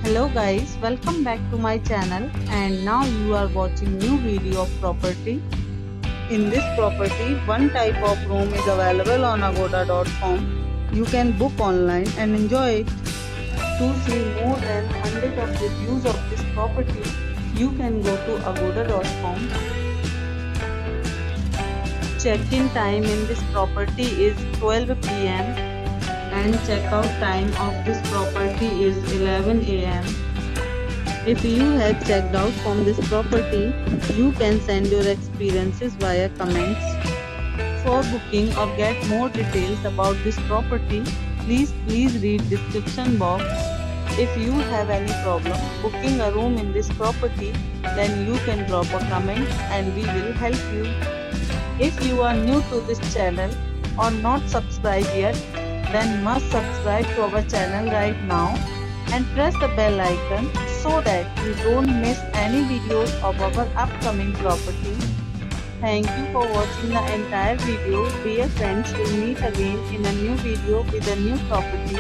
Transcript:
Hello guys, welcome back to my channel and now you are watching new video of property. In this property, one type of room is available on agoda.com. You can book online and enjoy it. To see more than 100 of reviews of this property, you can go to agoda.com. Check-in time in this property is 12 p.m. and checkout time of this property is 11 a.m. If you have checked out from this property, you can send your experiences via comments. For booking or get more details about this property, please read description box. If you have any problem booking a room in this property, then you can drop a comment and we will help you. If you are new to this channel or not subscribed yet, then must subscribe to our channel right now and press the bell icon so that you don't miss any videos of our upcoming property. Thank you for watching the entire video. Dear friends, we'll meet again in a new video with a new property.